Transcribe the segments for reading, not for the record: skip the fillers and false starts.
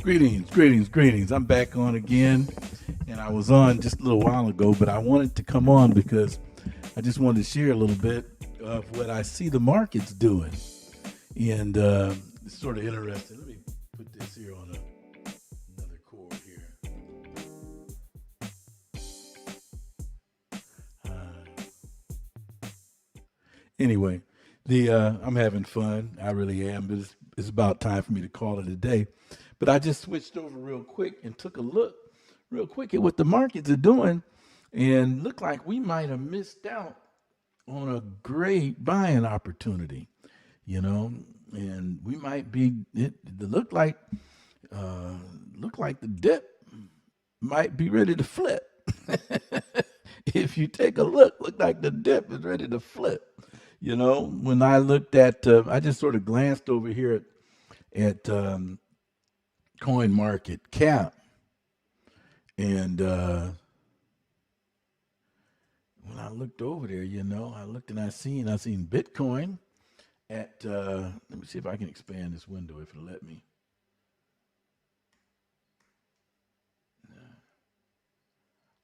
Greetings. I'm back on again, and I was on just a little while ago, but I wanted to come on because I just wanted to share a little bit of what I see the markets doing, and it's sort of interesting. Let me put this here on another cord here. Anyway, the I'm having fun. I really am, but it's about time for me to call it a day. But I just switched over real quick and took a look real quick at what the markets are doing, and looked like we might have missed out on a great buying opportunity, you know, and we might be. It uh, looked like the dip might be ready to flip. If you take a look, look like the dip is ready to flip. You know, when I looked at, I just sort of glanced over here at Coin Market Cap, and when I looked over there, you know, I looked and I seen Bitcoin at. Let me see if I can expand this window if it'll let me.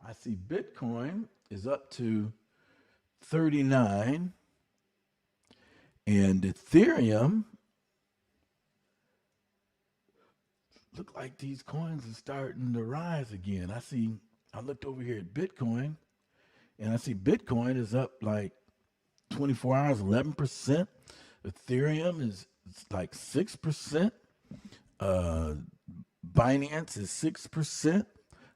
I see Bitcoin is up to 39, and Ethereum look like these coins are starting to rise again. I looked over here at Bitcoin, and I see Bitcoin is up like 24 hours, 11%. Ethereum is like 6%. Uh, Binance is 6%.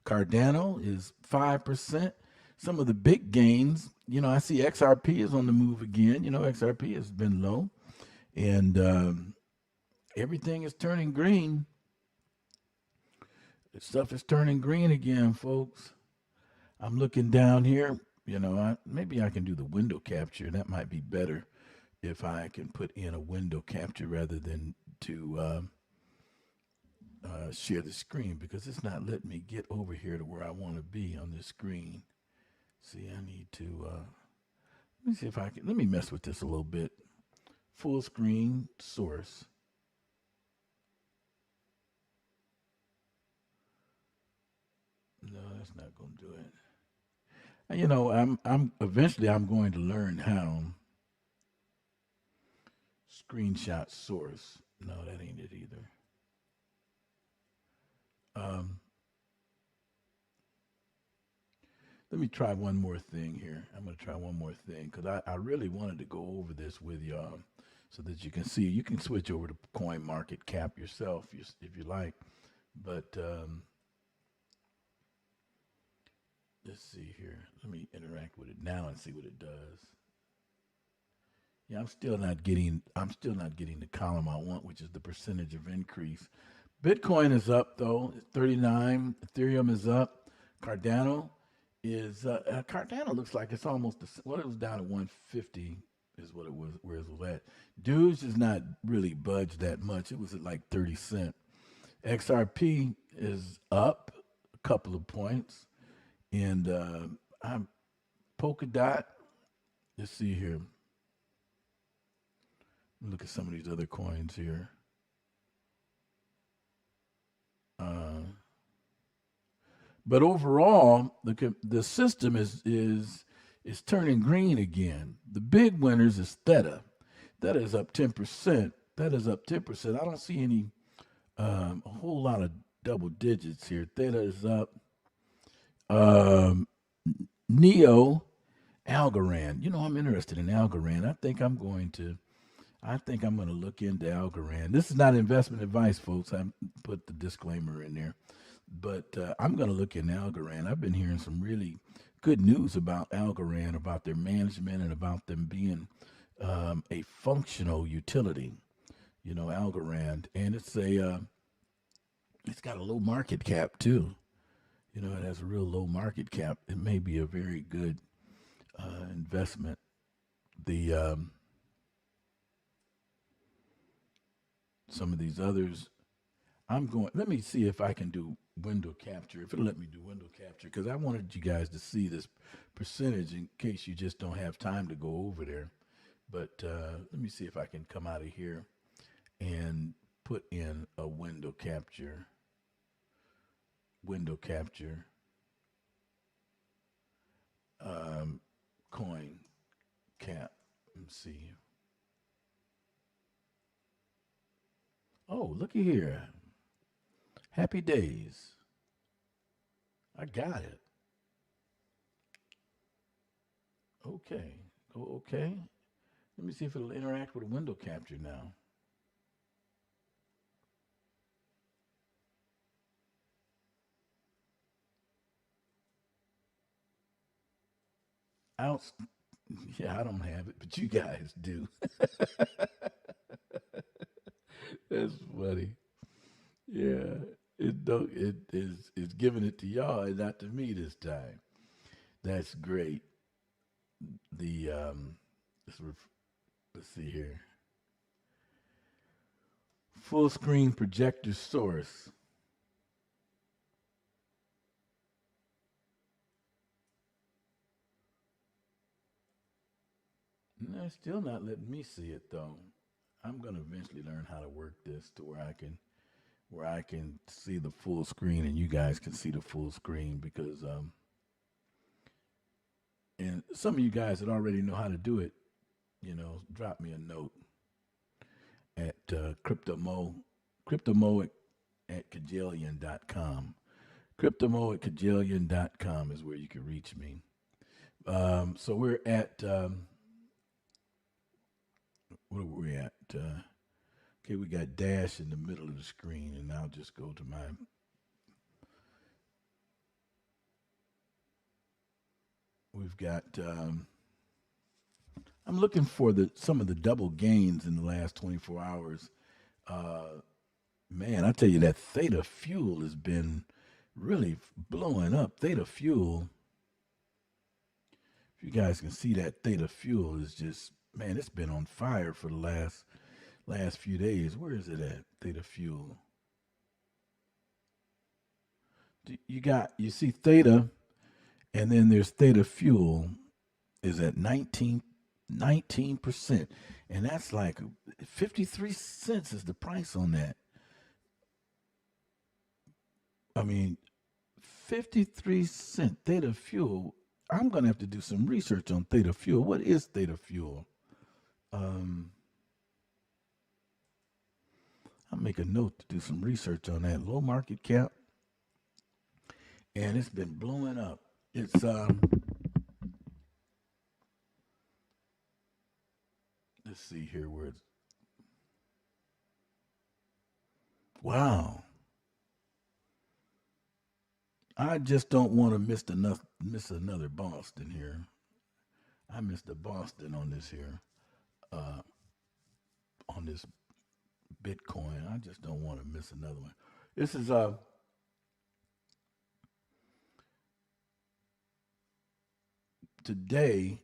Cardano is 5%. Some of the big gains, you know, I see XRP is on the move again. You know, XRP has been low, and everything is turning green. The stuff is turning green again, folks. I'm looking down here. You know, maybe I can do the window capture. That might be better if I can put in a window capture rather than to share the screen, because it's not letting me get over here to where I want to be on this screen. See, I need to, let me see if I can, let me mess with this a little bit. Full screen source. No, that's not going to do it. You know, I'm eventually I'm going to learn how screenshot source. No, that ain't it either. Um, Let me try one more thing here. I'm going to try one more thing because I really wanted to go over this with y'all so that you can see. You can switch over to Coin Market Cap yourself if you like. But let's see here. Let me interact with it now and see what it does. Yeah, I'm still not getting the column I want, which is the percentage of increase. Bitcoin is up though, it's 39. Ethereum is up. Cardano Cardano looks like it's almost well, it was down to 150 is what it was where it was at. Dudes is not really budged that much. It was at like 30 cent. XRP is up a couple of points, and I'm Polkadot. Let's see here. Look at some of these other coins here. Uh, but overall, the system is turning green again. The big winners is Theta. Theta is up 10%. That is up 10%. I don't see any a whole lot of double digits here. Theta is up. Um, Neo Algorand. You know, I'm interested in Algorand. I think I'm going to look into Algorand. This is not investment advice, folks. I put the disclaimer in there, but I'm going to look in Algorand. I've been hearing some really good news about Algorand, about their management, and about them being a functional utility. You know, Algorand, and it's got a low market cap too. You know, it has a real low market cap. It may be a very good investment. The Some of these others, I'm going. Let me see if I can do window capture. If it'll let me do window capture, because I wanted you guys to see this percentage in case you just don't have time to go over there. But let me see if I can come out of here and put in a window capture. window capture um, coin cap. Let's see. Oh, looky here. Happy days. I got it. Okay. Oh, okay. Let me see if it'll interact with window capture now. Out. Yeah, I don't have it, but you guys do. That's funny. Yeah, it don't. It is. It's giving it to y'all and not to me this time. That's great. The let's, let's see here. Full screen projector source. No, it's still not letting me see it though. I'm gonna eventually learn how to work this to where I can see the full screen and you guys can see the full screen because and some of you guys that already know how to do it, drop me a note at cryptomo at kajillion.com. Cryptomo at kajillion.com is where you can reach me. So we're at what are we at? Okay, we got dash in the middle of the screen, and I'll just go to my. We've got. I'm looking for some of the double gains in the last 24 hours. Uh, Man, I tell you that Theta Fuel has been really blowing up. Theta Fuel, if you guys can see that Theta Fuel is just man, it's been on fire for the last few days. Where is it at? Theta Fuel. You see Theta, and then there's Theta Fuel is at 19%, and that's like 53 cents is the price on that. I mean, 53-cent Theta Fuel. I'm going to have to do some research on Theta Fuel. What is Theta Fuel? Um, I'll make a note to do some research on that. Low market cap, and it's been blowing up. It's let's see here where it's wow. I just don't want to miss another Boston here. I missed a Boston on this here, uh, on this Bitcoin. I just don't want to miss another one. This is today.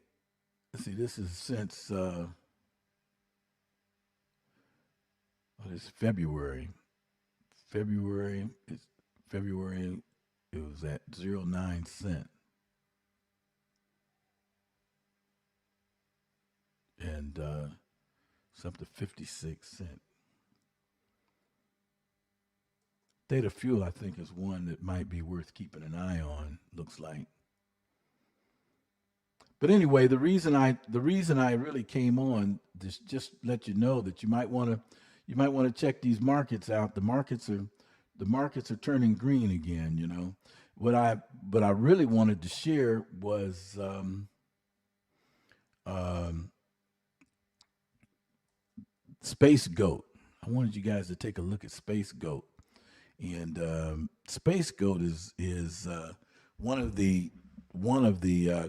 Let's see. This is since what is February. February. It's February. It was at 0.9 cent, and it's up to 56 cent. Theta Fuel, I think, is one that might be worth keeping an eye on. Looks like. But anyway, the reason I really came on this just let you know that you might want to check these markets out. The markets are turning green again. What I really wanted to share was um, Space Goat. I wanted you guys to take a look at Space Goat, and Space Goat is one of the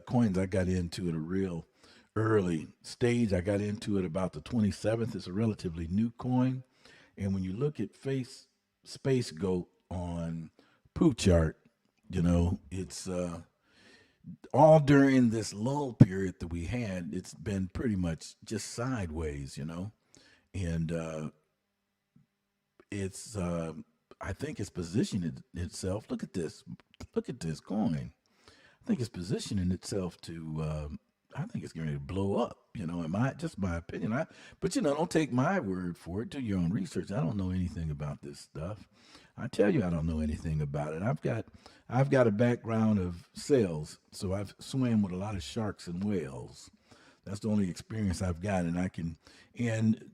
coins I got into at a real early stage. I got into it about the 27th. It's a relatively new coin, and when you look at face Space Goat on Poo chart, it's all during this lull period that we had. It's been pretty much just sideways, and it's I think it's positioning itself. Look at this. Look at this coin. I think it's positioning itself to I think it's going to blow up. In my opinion. But don't take my word for it. Do your own research. I don't know anything about this stuff. I tell you, I don't know anything about it. I've got a background of sales, so I've swam with a lot of sharks and whales. That's the only experience I've got, and and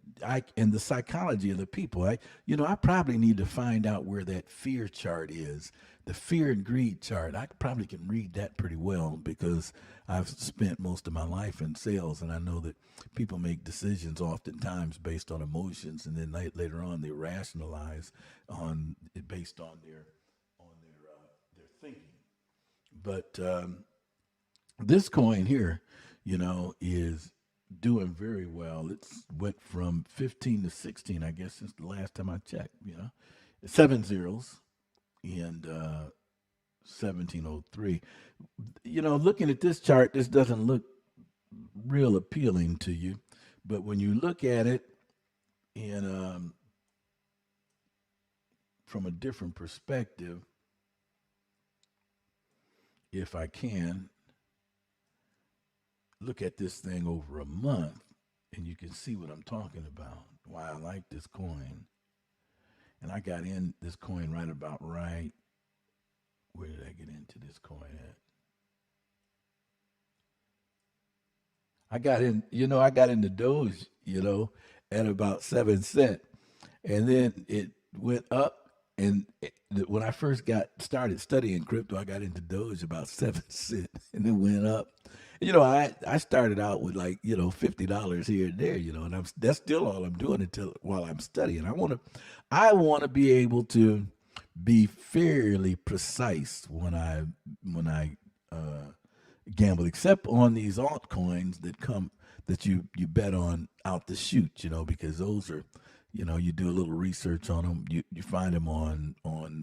the psychology of the people. I probably need to find out where that fear chart is, the fear and greed chart. I probably can read that pretty well because I've spent most of my life in sales, and I know that people make decisions oftentimes based on emotions, and then later on they rationalize on based on their thinking. But this coin here, is doing very well. It's went from 15 to 16, I guess, since the last time I checked. Seven zeros and 1703. Looking at this chart, this doesn't look real appealing to you, but when you look at it in from a different perspective, if I can look at this thing over a month, and you can see what I'm talking about. Why I like this coin, and I got in this coin right about right. Where did I get into this coin at? I got into Doge, at about 7 cent, and then it went up. And when I first got started studying crypto, I got into Doge about 7 cent, and it went up. I started out with like $50 here and there, and that's still all I'm doing until while I'm studying. I want to be able to be fairly precise when I uh, gamble, except on these altcoins that you bet on out the chute, because those are, you do a little research on them. You find them on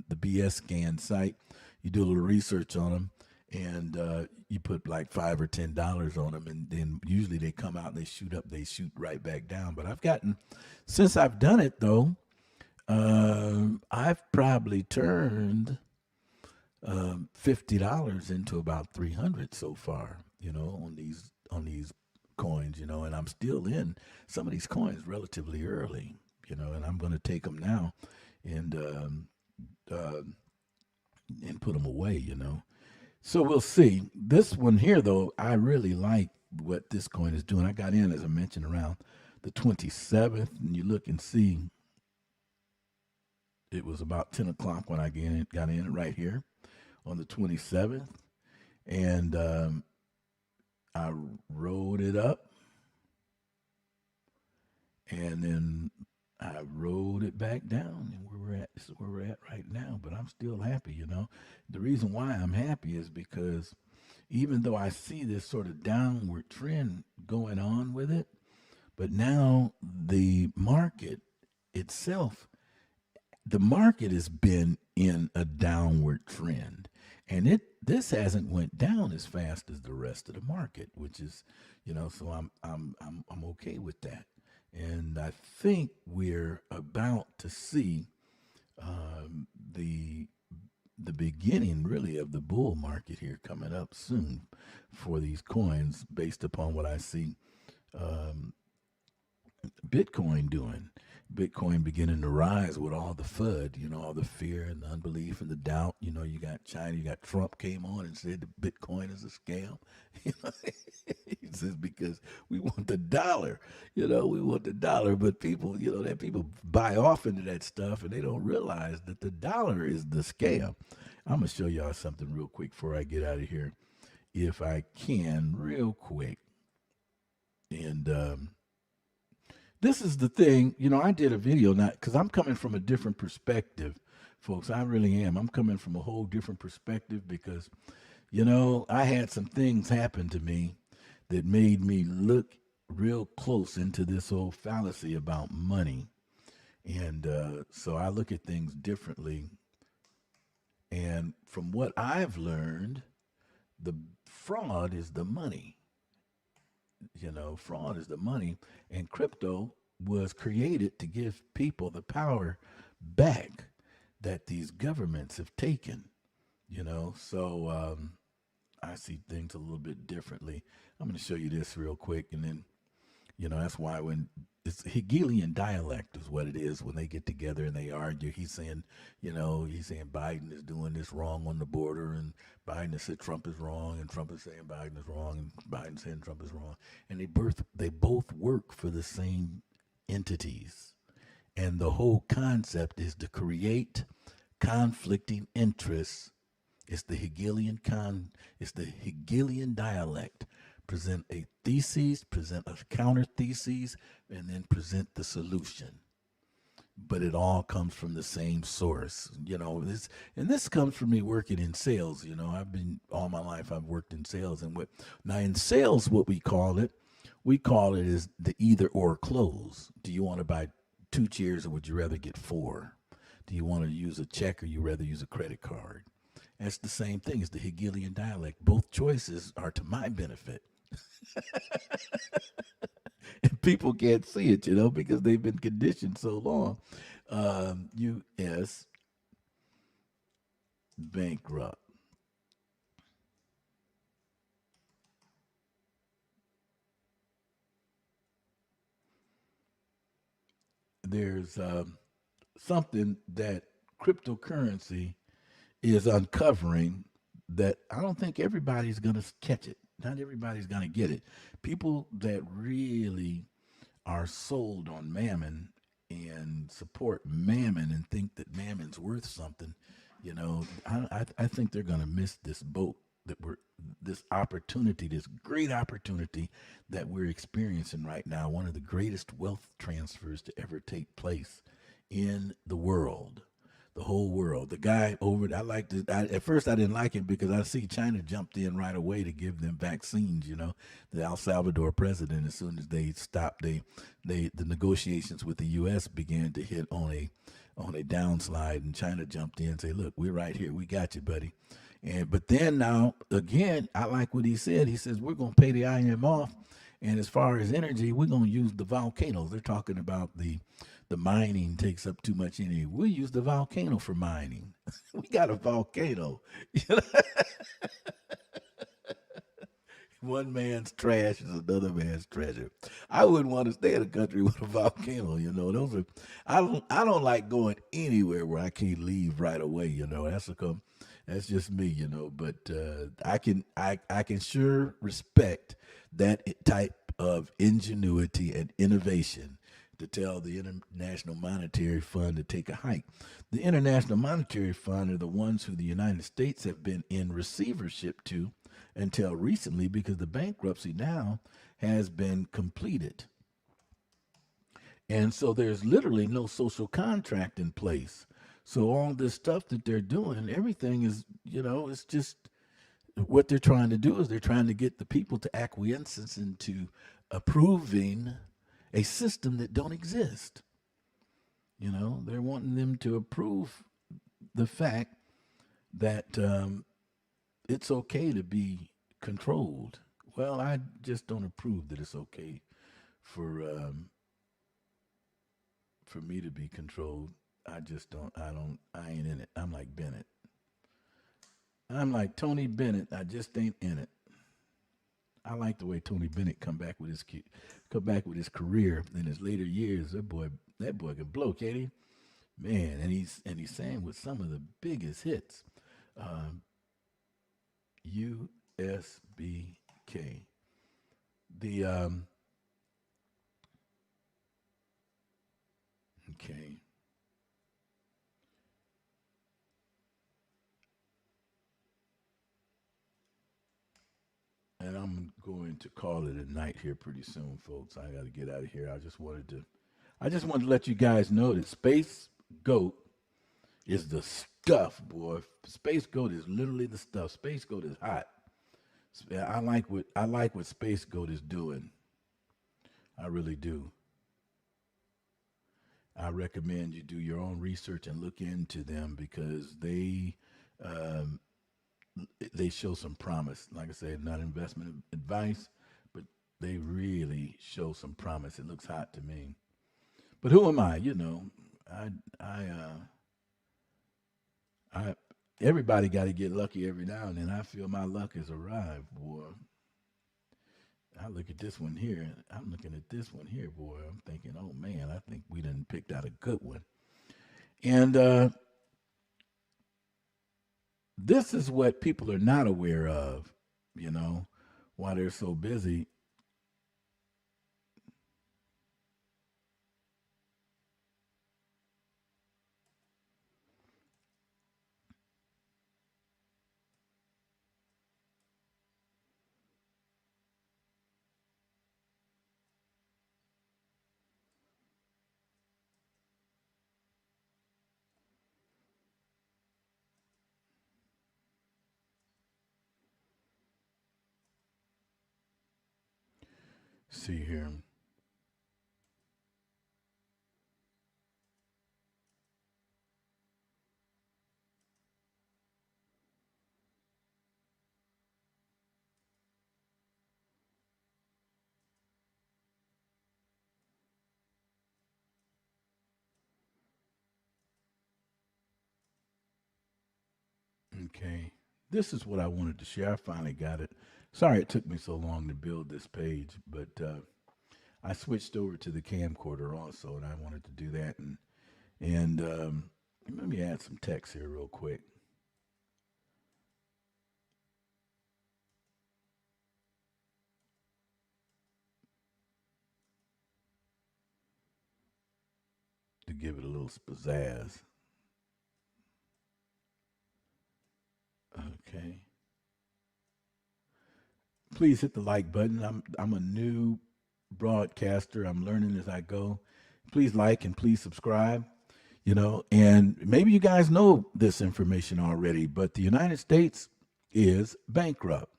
the BS scan site. You do a little research on them, and you put like $5 or $10 on them, and then usually they come out and they shoot up, they shoot right back down. But since I've done it though, I've probably turned $50 into about 300 so far, on these coins, and I'm still in some of these coins relatively early, and I'm going to take them now and uh, and put them away, So we'll see. This one here, though, I really like what this coin is doing. I got in, as I mentioned, around the 27th, and you look and see it was about 10 o'clock when I got in right here on the 27th, and I rode it up, and then I rode it back down, and this is where we're at right now. But I'm still happy, The reason why I'm happy is because even though I see this sort of downward trend going on with it, but now itself, the market has been in a downward trend, and this hasn't went down as fast as the rest of the market, which is, so I'm okay with that. And I think we're about to see the the beginning really of the bull market here coming up soon for these coins based upon what I see um, Bitcoin doing. Bitcoin beginning to rise with all the FUD, all the fear and the unbelief and the doubt. You got China, you got Trump came on and said the Bitcoin is a scam. You know, he says because we want the dollar, we want the dollar. But people, that people buy off into that stuff and they don't realize that the dollar is the scam. I'm gonna show y'all something real quick before I get out of here, if I can, real quick. And this is the thing, I did a video not because I'm coming from a different perspective, folks. I really am. I'm coming from a whole different perspective because, I had some things happen to me that made me look real close into this old fallacy about money. And so I look at things differently. And from what I've learned, the fraud is the money. Fraud is the money. And crypto was created to give people the power back that these governments have taken. So I see things a little bit differently. I'm going to show you this real quick, and then that's why when it's Hegelian dialect is what it is when they get together and they argue. He's saying Biden is doing this wrong on the border, and Biden has said Trump is wrong, and Trump is saying Biden is wrong, and Biden saying Trump is wrong, and they both work for the same entities, and the whole concept is to create conflicting interests. It's the Hegelian dialect. Present a thesis, present a counter thesis, and then present the solution. But it all comes from the same source. This comes from me working in sales. I've been all my life I've worked in sales, and now in sales what we call it is the either or close. Do you want to buy 2 chairs, or would you rather get 4? Do you want to use a check, or you rather use a credit card? That's the same thing as the Hegelian dialect. Both choices are to my benefit. And people can't see it, because they've been conditioned so long. U.S. bankrupt. There's something that cryptocurrency is uncovering that I don't think everybody's going to catch it. Not everybody's going to get it. People that really are sold on mammon and support mammon and think that mammon's worth something, I think they're going to miss this boat this opportunity, this great opportunity that we're experiencing right now. One of the greatest wealth transfers to ever take place in the world, the whole world. The guy over, at first I didn't like him because I see China jumped in right away to give them vaccines. The El Salvador president, as soon as they stopped, the negotiations with the U.S. began to hit on a downslide, and China jumped in and say, "Look, we're right here. We got you, buddy." But then now again, I like what he said. He says we're going to pay the IMF, and as far as energy, we're going to use the volcanoes. They're talking about the mining takes up too much energy. We'll use the volcano for mining. We got a volcano. One man's trash is another man's treasure. I wouldn't want to stay in a country with a volcano. I don't like going anywhere where I can't leave right away. That's just me. But I can sure respect that type of ingenuity and innovation to tell the International Monetary Fund to take a hike. The International Monetary Fund are the ones who the United States have been in receivership to until recently, because the bankruptcy now has been completed. And so there's literally no social contract in place. So all this stuff that they're doing, everything is, it's just what they're trying to do is they're trying to get the people to acquiescence into approving a system that don't exist. They're wanting them to approve the fact that it's okay to be controlled. Well, I just don't approve that it's okay for for me to be controlled. I just don't. I don't. I ain't in it. I'm like Bennett. I'm like Tony Bennett. I just ain't in it. I like the way Tony Bennett come back with his career in his later years. That boy can blow, can't he? Man, and he's sang with some of the biggest hits. Um, USBK. The okay, and I'm going to call it a night here pretty soon, folks. I got to get out of here. I just wanted to let you guys know that Space Goat is the stuff, boy. Space Goat is literally the stuff. Space Goat is hot. I like what Space Goat is doing. I really do. I recommend you do your own research and look into them because um, they show some promise. Like I said, not investment advice, but they really show some promise. It looks hot to me. But who am I? I I Everybody got to get lucky every now and then. I feel my luck has arrived, boy. I look at this one here. I'm looking at this one here, boy. I'm thinking, oh man, I think we done picked out a good one. And this is what people are not aware of, you know, while they're so busy. See here. Okay. This is what I wanted to share. I finally got it. Sorry it took me so long to build this page, but I switched over to the camcorder also, and I wanted to do that. And let me add some text here real quick to give it a little pizzazz. Okay. Please hit the like button. I'm a new broadcaster. I'm learning as I go. Please like and please subscribe. And maybe you guys know this information already, but the United States is bankrupt.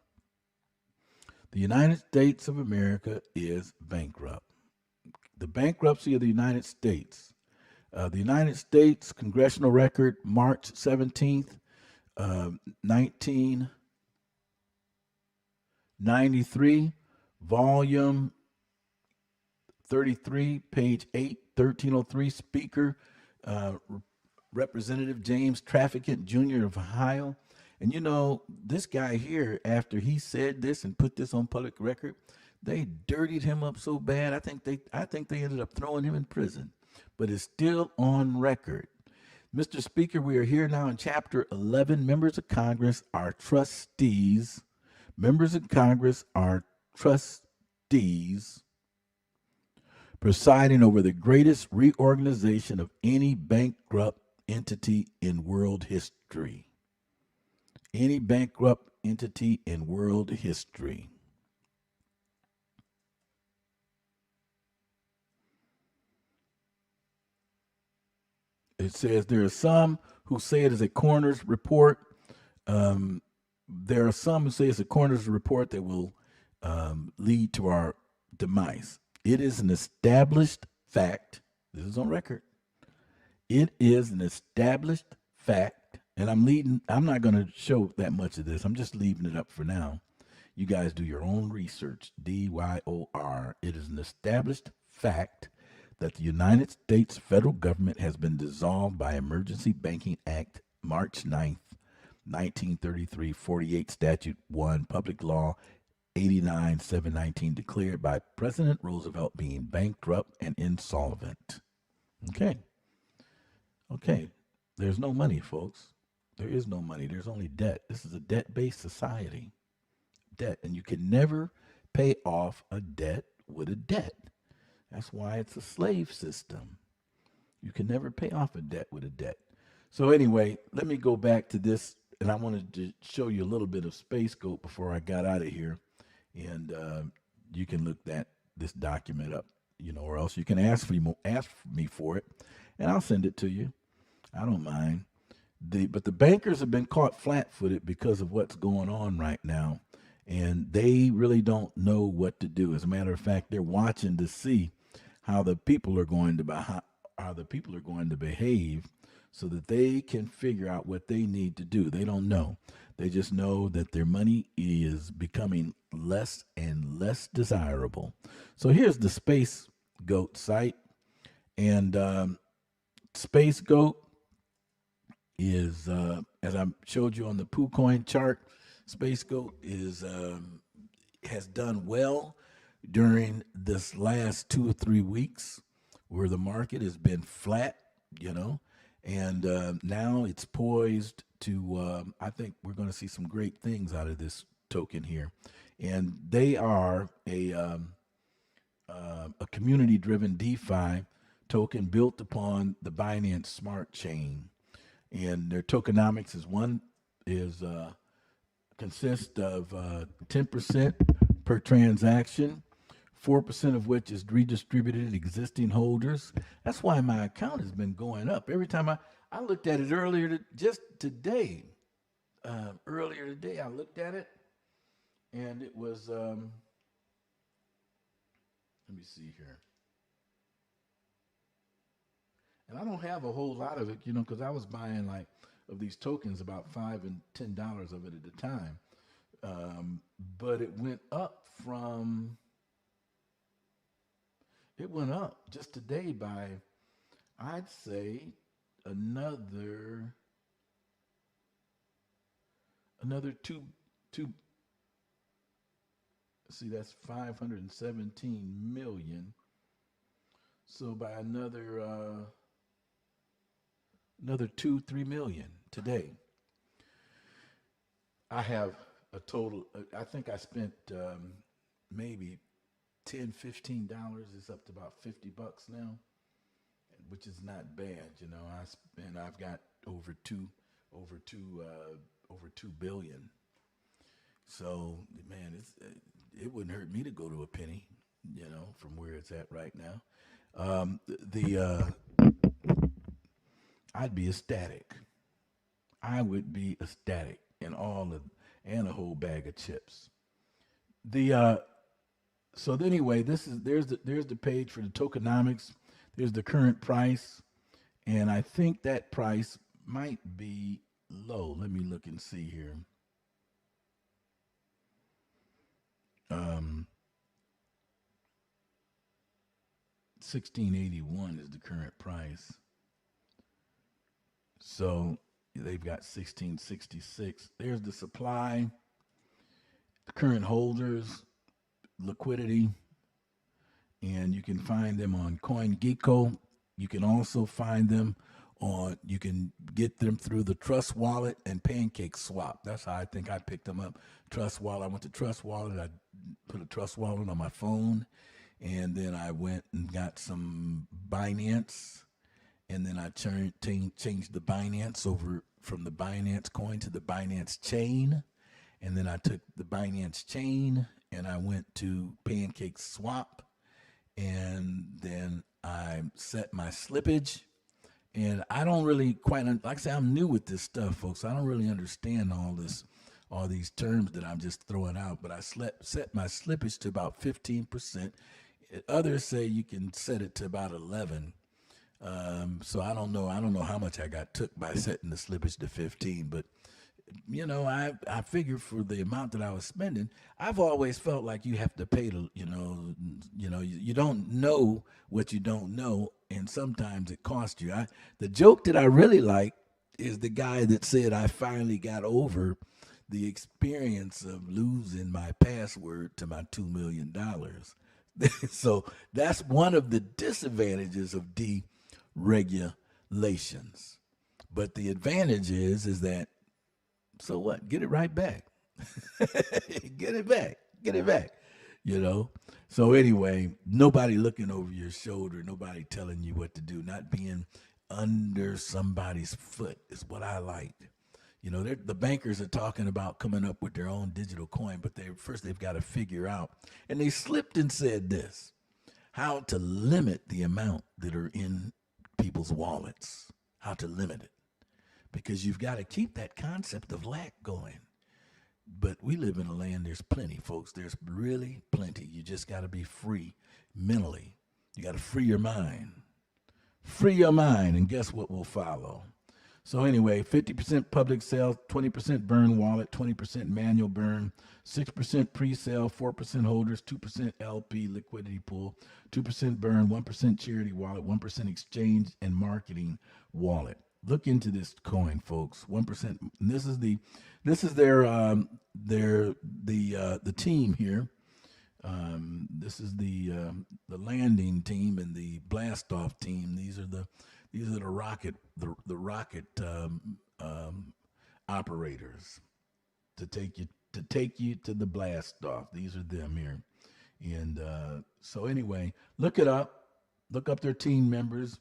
The United States of America is bankrupt. The bankruptcy of the United States. The United States Congressional Record, March 17th, 1993, volume 33, page 8, 1303, Speaker, uh, Representative James Trafficant Jr. of Ohio. And this guy here, after he said this and put this on public record, they dirtied him up so bad. I think they ended up throwing him in prison, but it's still on record. Mr. Speaker, we are here now in Chapter 11. Members of Congress are trustees. Members of Congress are trustees presiding over the greatest reorganization of any bankrupt entity in world history. Any bankrupt entity in world history. It says there are some who say it is a coroner's report. There are some who say it's a coroner's report that will lead to our demise. It is an established fact. This is on record. It is an established fact, and I'm not going to show that much of this. I'm just leaving it up for now. You guys do your own research. DYOR. It is an established fact that the United States federal government has been dissolved by Emergency Banking Act, March 9th, 1933, 48 Statute 1, Public Law 89, 719, declared by President Roosevelt being bankrupt and insolvent. Okay. Okay. There's no money, folks. There is no money. There's only debt. This is a debt based society. Debt. And you can never pay off a debt with a debt. That's why it's a slave system. You can never pay off a debt with a debt. So, anyway, let me go back to this. And I wanted to show you a little bit of Spacegoat before I got out of here. And you can look this document up, or else you can ask me for it, and I'll send it to you. I don't mind. But the bankers have been caught flat-footed because of what's going on right now, and they really don't know what to do. As a matter of fact, they're watching to see how the people are going to behave, so that they can figure out what they need to do. They don't know. They just know that their money is becoming less and less desirable. So here's the Spacegoat site, and Spacegoat is, as I showed you on the PooCoin chart, Spacegoat is has done well during this last 2 or 3 weeks, where the market has been flat, you know, and now it's poised to. I think we're going to see some great things out of this token here, and they are a community-driven DeFi token built upon the Binance Smart Chain, and their tokenomics is consists of 10% per transaction, 4% of which is redistributed to existing holders. That's why my account has been going up every time I looked at it just today. Earlier today, I looked at it, and it was. Let me see here. And I don't have a whole lot of it, because I was buying like of these tokens about $5 and $10 of it at a time. But it went up just today by, I'd say, another two. See, that's 517 million. So by another 2-3 million today. I have a total. I think I spent maybe $10-15. It's up to about $50 now, which is not bad. I've got over 2 billion. So man, it wouldn't hurt me to go to a penny, from where it's at right now. I'd be ecstatic. I would be ecstatic and a whole bag of chips. The So anyway, there's the page for the tokenomics. There's the current price, and I think that price might be low. Let me look and see here. 1681 is the current price. So they've got 1666. There's the supply, the current holders, liquidity, and you can find them on CoinGecko. You can also find them you can get them through the Trust Wallet and Pancake Swap. That's how I think I picked them up. Trust Wallet. I went to Trust Wallet. I put a Trust Wallet on my phone, and then I went and got some Binance, and then I changed the Binance over from the Binance coin to the Binance chain, and then I took the Binance chain and I went to Pancake Swap, and then I set my slippage. And I don't really like I say, I'm new with this stuff, folks. I don't really understand all these terms that I'm just throwing out. But I set my slippage to about 15%. Others say you can set it to about 11. So I don't know. I don't know how much I got took by setting the slippage to 15. But I figure for the amount that I was spending, I've always felt like you have to pay to, you don't know what you don't know, and sometimes it costs you. The joke that I really like is the guy that said I finally got over the experience of losing my password to my $2 million. So that's one of the disadvantages of deregulations. But the advantage is that, so what? Get it right back. Get it back. Get it back. So anyway, nobody looking over your shoulder, nobody telling you what to do, not being under somebody's foot is what I like. The bankers are talking about coming up with their own digital coin, but they've got to figure out, and they slipped and said this, how to limit the amount that are in people's wallets, how to limit it. Because you've got to keep that concept of lack going. But we live in a land, there's plenty, folks. There's really plenty. You just got to be free mentally. You got to free your mind. Free your mind, and guess what will follow? So anyway, 50% public sale, 20% burn wallet, 20% manual burn, 6% pre-sale, 4% holders, 2% LP liquidity pool, 2% burn, 1% charity wallet, 1% exchange and marketing wallet. Look into this coin, folks. 1%. This is their the team here. This is the landing team and the blast off team. These are the rocket operators to take you to the blast off. These are them here. And so anyway, look it up. Look up their team members.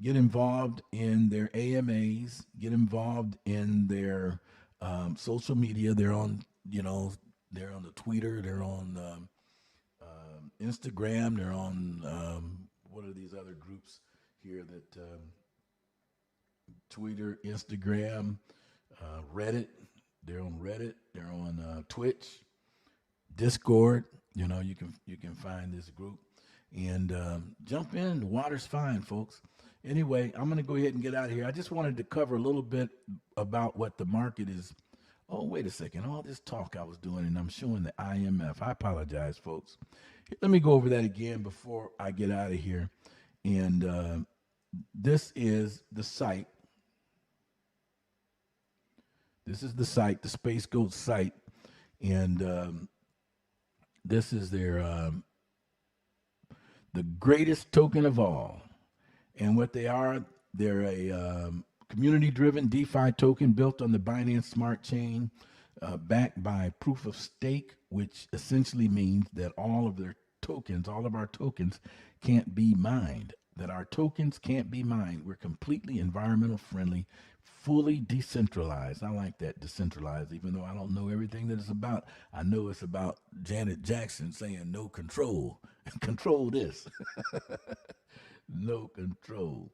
Get involved in their AMAs. Get involved in their social media. They're on the Twitter. They're on Instagram. They're on what are these other groups here that Twitter, Instagram, Reddit. They're on Reddit. They're on Twitch, Discord. You can find this group and jump in. The water's fine, folks. Anyway, I'm going to go ahead and get out of here. I just wanted to cover a little bit about what the market is. Oh, wait a second. All this talk I was doing, and I'm showing the IMF. I apologize, folks. Let me go over that again before I get out of here. And this is the site. This is the site, the Spacegoat site. And this is the greatest token of all. And what they are, they're a community-driven DeFi token built on the Binance Smart Chain, backed by proof of stake, which essentially means that all of our tokens can't be mined. That our tokens can't be mined. We're completely environmental friendly, fully decentralized. I like that, decentralized, even though I don't know everything that it's about. I know it's about Janet Jackson saying no control. Control this. No control.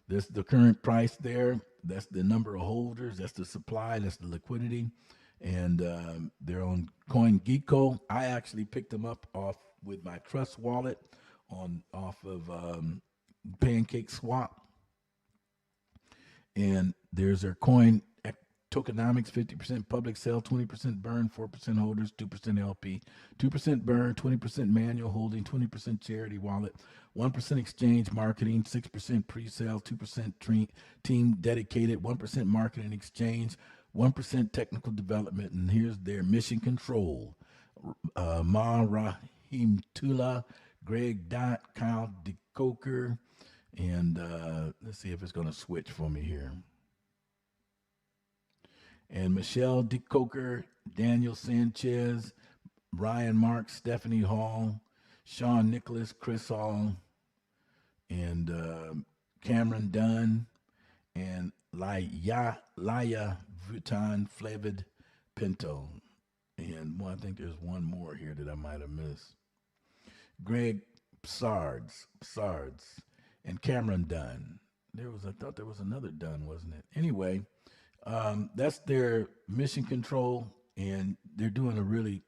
This the current price there. That's the number of holders. That's the supply. That's the liquidity. And they're on CoinGecko. I actually picked them up off with my Trust wallet off of Pancake Swap. And there's their coin tokenomics, 50% public sale, 20% burn, 4% holders, 2% LP, 2% burn, 20% manual holding, 20% charity wallet, 1% exchange marketing, 6% pre-sale, 2% team dedicated, 1% marketing exchange, 1% technical development. And here's their mission control. Ma Rahim Tula, Greg Dot, Kyle DeCoker, and let's see if it's going to switch for me here. And Michelle DeCoker, Daniel Sanchez, Ryan Marks, Stephanie Hall, Sean Nicholas, Chris Hall, and Cameron Dunn, and Laya Vuitton Flavored Pinto. And I think there's one more here that I might have missed. Greg Sards, and Cameron Dunn. I thought there was another Dunn, wasn't it? Anyway, that's their mission control, and they're doing a really,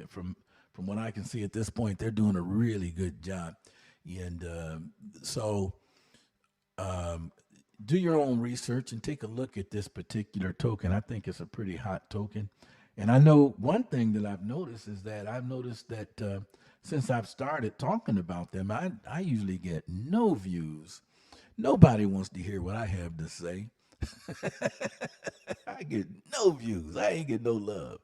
from what I can see at this point, they're doing a really good job. And so do your own research and take a look at this particular token. I think it's a pretty hot token. And I know one thing that I've noticed is that since I've started talking about them, I usually get no views. Nobody wants to hear what I have to say. I get no views. I ain't get no love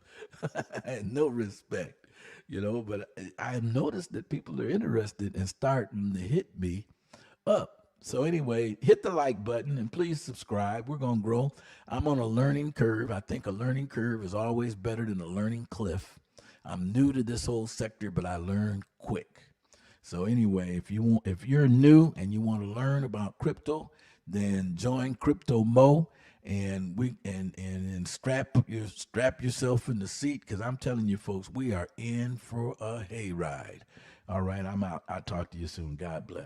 and no respect, but I've noticed that people are interested and starting to hit me up. So anyway, hit the like button and please subscribe. We're going to grow. I'm on a learning curve. I think a learning curve is always better than a learning cliff. I'm new to this whole sector, but I learn quick. So anyway, if you're new and you want to learn about crypto, then join Crypto Mo and strap yourself in the seat, because I'm telling you folks, we are in for a hayride. All right, I'm out. I'll talk to you soon. God bless.